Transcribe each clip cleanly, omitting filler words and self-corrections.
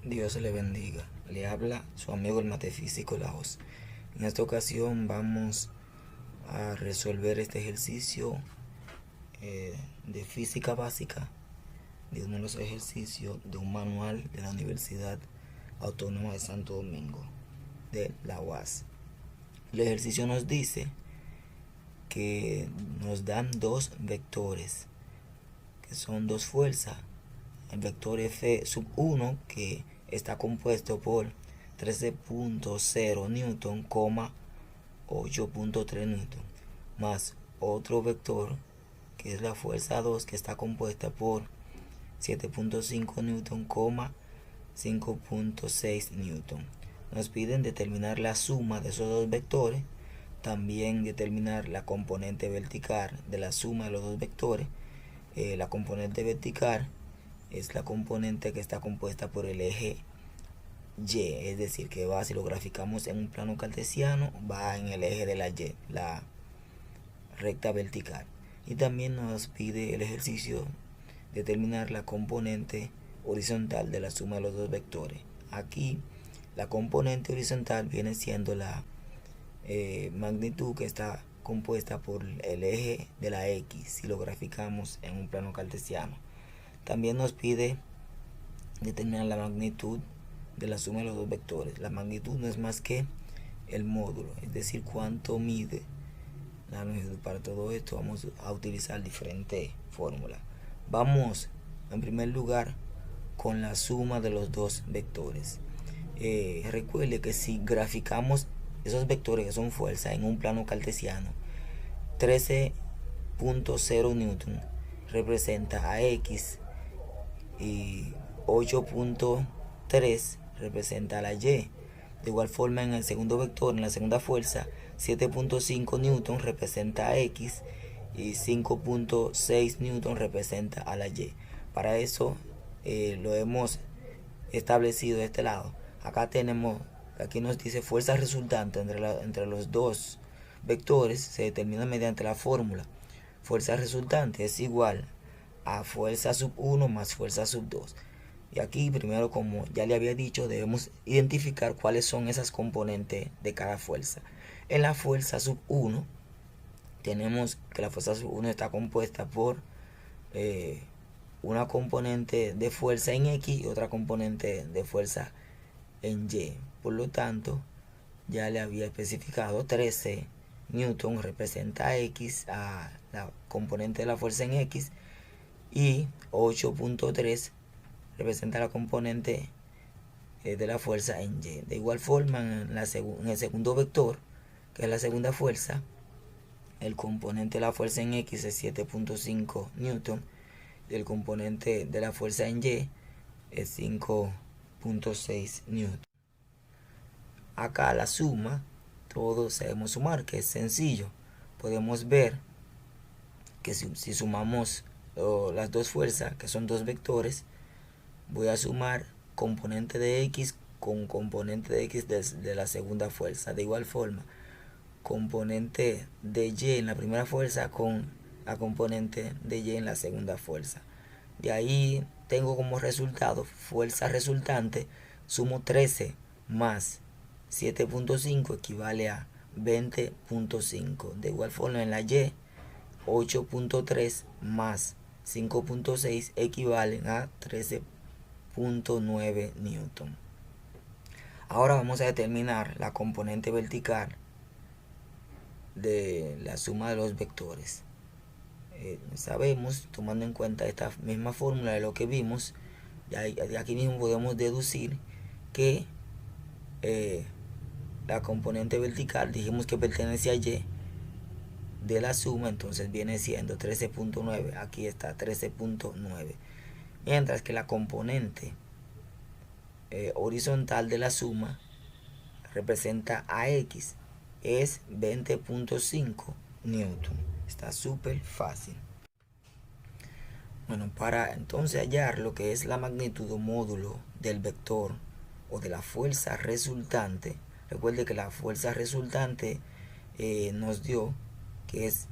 Dios le bendiga. Le habla su amigo el matefísico Laos. En esta ocasión vamos a resolver este ejercicio de física básica, de uno de los ejercicios de un manual de la Universidad Autónoma de Santo Domingo, de la UAS. El ejercicio nos dice que nos dan dos vectores, que son dos fuerzas. El vector F sub 1, que está compuesto por 13.0 newton, 8.3 newton, más otro vector que es la fuerza 2, que está compuesta por 7.5 newton, 5.6 newton. Nos piden determinar la suma de esos dos vectores, también determinar la componente vertical de la suma de los dos vectores. La componente vertical es la componente que está compuesta por el eje Y, es decir, que va, si lo graficamos en un plano cartesiano, va en el eje de la Y, la recta vertical. Y también nos pide el ejercicio determinar la componente horizontal de la suma de los dos vectores. Aquí la componente horizontal viene siendo la magnitud que está compuesta por el eje de la X, si lo graficamos en un plano cartesiano. También nos pide determinar la magnitud de la suma de los dos vectores. La magnitud no es más que el módulo, es decir, cuánto mide la longitud. Para todo esto vamos a utilizar diferentes fórmulas. Vamos en primer lugar con la suma de los dos vectores. Recuerde que si graficamos esos vectores que son fuerza en un plano cartesiano, 13.0 newton representa a X y 8.3 representa a la Y. De igual forma, en el segundo vector, en la segunda fuerza, 7.5 newton representa a X y 5.6 newton representa a la Y. Para eso lo hemos establecido de este lado. Acá tenemos, aquí nos dice fuerza resultante entre los dos vectores se determina mediante la fórmula. Fuerza resultante es igual a fuerza sub 1 más fuerza sub 2. Y aquí primero, como ya le había dicho, debemos identificar cuáles son esas componentes de cada fuerza. En la fuerza sub 1 tenemos que la fuerza sub 1 está compuesta por una componente de fuerza en X y otra componente de fuerza en Y. Por lo tanto, ya le había especificado 13 newton representa a X, a la componente de la fuerza en X, y 8.3 representa la componente de la fuerza en Y. De igual forma, en el segundo vector, que es la segunda fuerza, el componente de la fuerza en X es 7.5 newton y el componente de la fuerza en Y es 5.6 newton. Acá la suma, todos sabemos sumar, que es sencillo. Podemos ver que si sumamos las dos fuerzas, que son dos vectores, voy a sumar componente de X con componente de X de la segunda fuerza. De igual forma, componente de Y en la primera fuerza con la componente de Y en la segunda fuerza. De ahí tengo como resultado fuerza resultante, sumo 13 más 7.5 equivale a 20.5. De igual forma, en la Y, 8.3 más 5.6 equivalen a 13.9 newton. Ahora vamos a determinar la componente vertical de la suma de los vectores. Sabemos, tomando en cuenta esta misma fórmula de lo que vimos, de aquí mismo podemos deducir que la componente vertical, dijimos que pertenece a Y de la suma, entonces viene siendo 13.9. Aquí está 13.9. Mientras que la componente horizontal de la suma representa a X, es 20.5 newton. Está súper fácil. Bueno, para entonces hallar lo que es la magnitud o módulo del vector o de la fuerza resultante, Recuerde que la fuerza resultante nos dio que es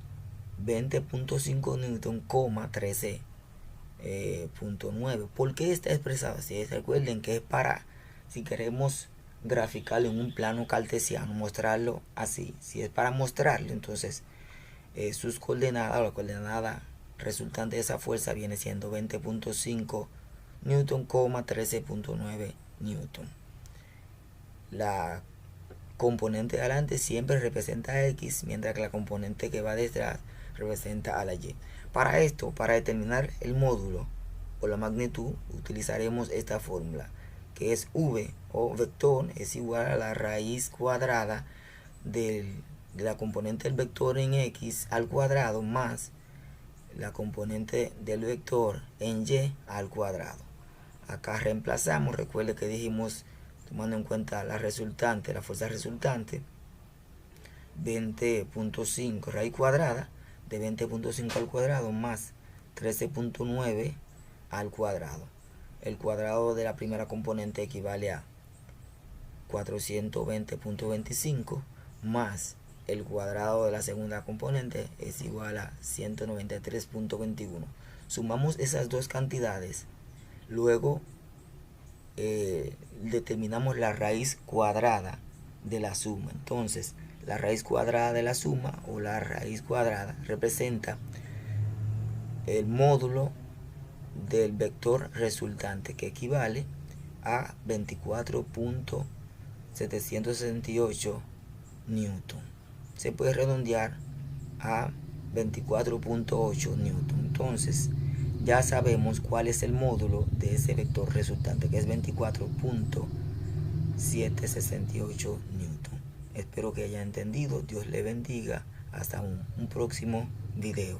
20.5 newton, 13.9. ¿Por qué está expresado así? Recuerden que es para, si queremos graficarlo en un plano cartesiano, mostrarlo así. Si es para mostrarlo, entonces sus coordenadas, la coordenada resultante de esa fuerza viene siendo 20.5 newton, 13.9 newton. La componente de adelante siempre representa a X, mientras que la componente que va detrás representa a la Y. Para esto, para determinar el módulo o la magnitud, utilizaremos esta fórmula, que es V o vector es igual a la raíz cuadrada de la componente del vector en X al cuadrado más la componente del vector en Y al cuadrado. Acá reemplazamos, recuerde que dijimos, tomando en cuenta la resultante, la fuerza resultante, 20.5 raíz cuadrada de 20.5 al cuadrado más 13.9 al cuadrado. El cuadrado de la primera componente equivale a 420.25 más el cuadrado de la segunda componente es igual a 193.21. Sumamos esas dos cantidades, luego determinamos la raíz cuadrada de la suma. Entonces, la raíz cuadrada de la suma o la raíz cuadrada representa el módulo del vector resultante, que equivale a 24.768 newton. Se puede redondear a 24.8 newton. Entonces, ya sabemos cuál es el módulo de ese vector resultante, que es 24.768 newton. Espero que haya entendido. Dios le bendiga. Hasta un próximo video.